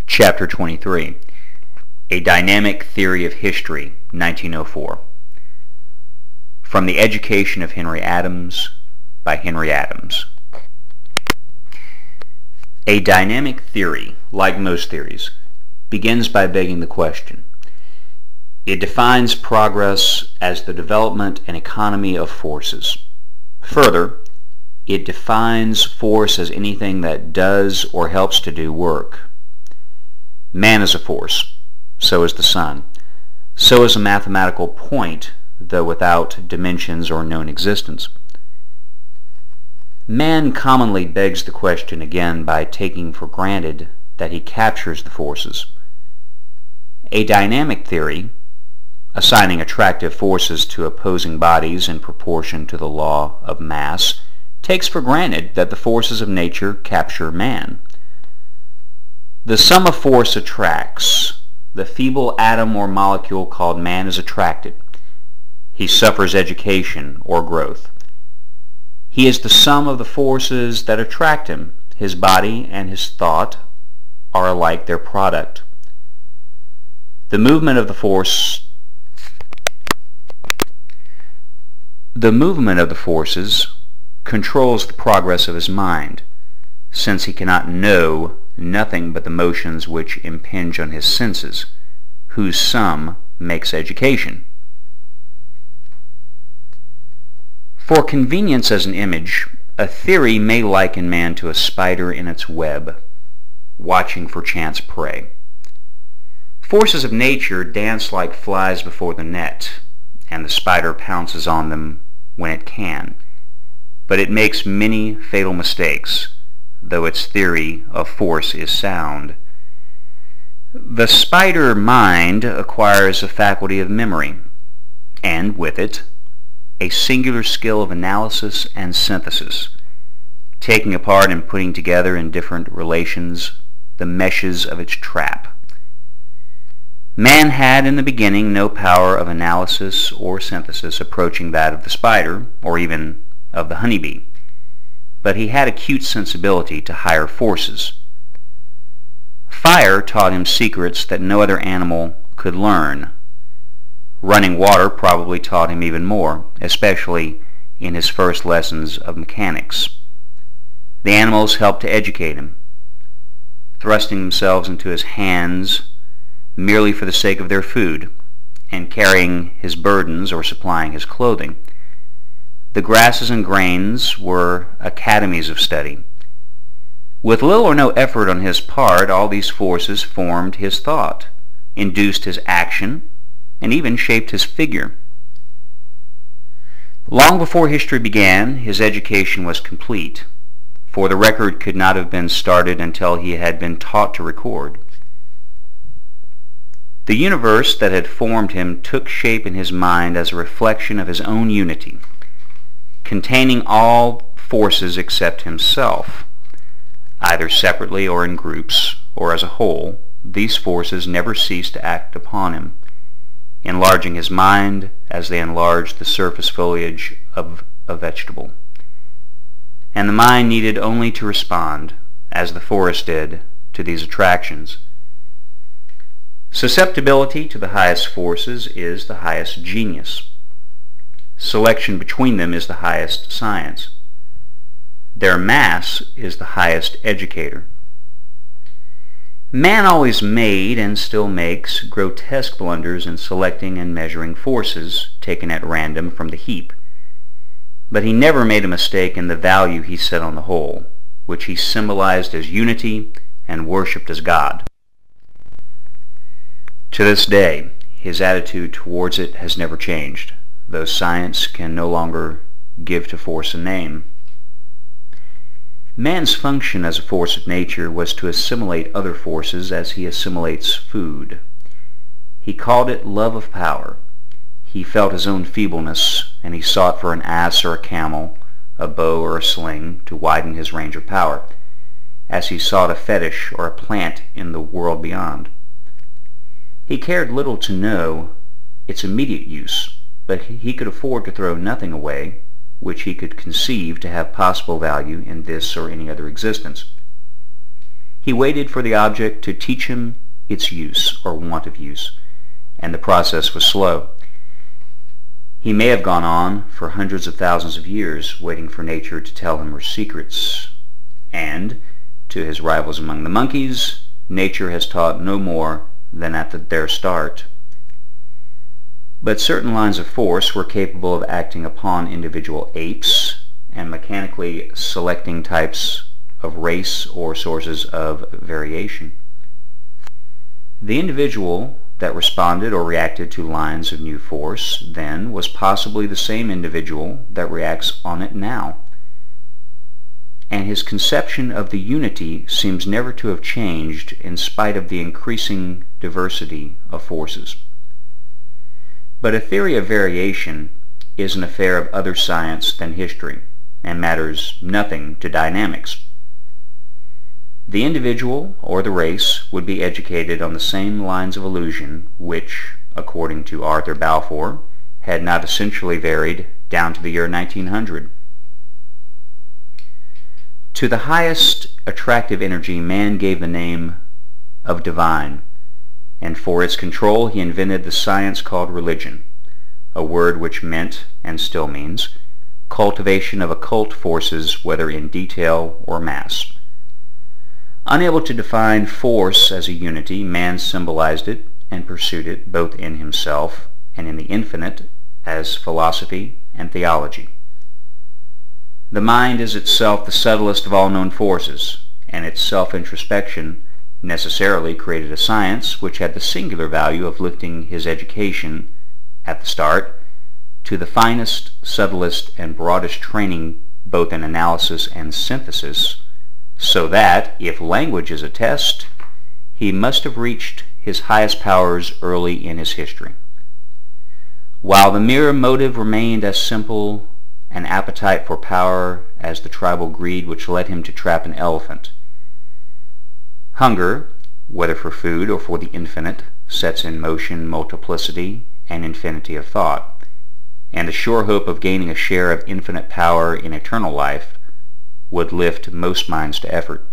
Chapter 23, A Dynamic Theory of History, 1904. From the Education of Henry Adams, by Henry Adams. A dynamic theory, like most theories, begins by begging the question. It defines progress as the development and economy of forces. Further, it defines force as anything that does or helps to do work. Man is a force, so is the sun, so is a mathematical point, though without dimensions or known existence. Man commonly begs the question again by taking for granted that he captures the forces. A dynamic theory, assigning attractive forces to opposing bodies in proportion to the law of mass, takes for granted that the forces of nature capture man. The sum of force attracts. The feeble atom or molecule called man is attracted. He suffers education or growth. He is the sum of the forces that attract him. His body and his thought are alike their product. The movement of the forces controls the progress of his mind, since he cannot know nothing but the motions which impinge on his senses, whose sum makes education. For convenience as an image, a theory may liken man to a spider in its web, watching for chance prey. Forces of nature dance like flies before the net, and the spider pounces on them when it can, but it makes many fatal mistakes, though its theory of force is sound. The spider mind acquires a faculty of memory, and with it, a singular skill of analysis and synthesis, taking apart and putting together in different relations the meshes of its trap. Man had in the beginning no power of analysis or synthesis approaching that of the spider, or even of the honeybee, but he had acute sensibility to higher forces. Fire taught him secrets that no other animal could learn. Running water probably taught him even more, especially in his first lessons of mechanics. The animals helped to educate him, thrusting themselves into his hands merely for the sake of their food, and carrying his burdens or supplying his clothing. The grasses and grains were academies of study. With little or no effort on his part, all these forces formed his thought, induced his action, and even shaped his figure. Long before history began, his education was complete, for the record could not have been started until he had been taught to record. The universe that had formed him took shape in his mind as a reflection of his own unity, containing all forces except himself. Either separately or in groups, or as a whole, these forces never ceased to act upon him, enlarging his mind as they enlarged the surface foliage of a vegetable. And the mind needed only to respond, as the forest did, to these attractions. Susceptibility to the highest forces is the highest genius. Selection between them is the highest science. Their mass is the highest educator. Man always made, and still makes, grotesque blunders in selecting and measuring forces taken at random from the heap. But he never made a mistake in the value he set on the whole, which he symbolized as unity and worshipped as God. To this day, his attitude towards it has never changed, though science can no longer give to force a name. Man's function as a force of nature was to assimilate other forces as he assimilates food. He called it love of power. He felt his own feebleness, and he sought for an ass or a camel, a bow or a sling, to widen his range of power, as he sought a fetish or a plant in the world beyond. He cared little to know its immediate use, but he could afford to throw nothing away which he could conceive to have possible value in this or any other existence. He waited for the object to teach him its use or want of use, and the process was slow. He may have gone on for hundreds of thousands of years waiting for nature to tell him her secrets, and, to his rivals among the monkeys, nature has taught no more than at their start. But certain lines of force were capable of acting upon individual apes and mechanically selecting types of race or sources of variation. The individual that responded or reacted to lines of new force then was possibly the same individual that reacts on it now, and his conception of the unity seems never to have changed in spite of the increasing diversity of forces. But a theory of variation is an affair of other science than history, and matters nothing to dynamics. The individual or the race would be educated on the same lines of illusion which, according to Arthur Balfour, had not essentially varied down to the year 1900. To the highest attractive energy man gave the name of divine, and for its control he invented the science called religion, a word which meant, and still means, cultivation of occult forces, whether in detail or mass. Unable to define force as a unity, man symbolized it and pursued it both in himself and in the infinite as philosophy and theology. The mind is itself the subtlest of all known forces, and its self-introspection necessarily created a science which had the singular value of lifting his education, at the start, to the finest, subtlest, and broadest training both in analysis and synthesis, so that, if language is a test, he must have reached his highest powers early in his history. While the mere motive remained as simple an appetite for power as the tribal greed which led him to trap an elephant. Hunger, whether for food or for the infinite, sets in motion multiplicity and infinity of thought, and the sure hope of gaining a share of infinite power in eternal life would lift most minds to effort.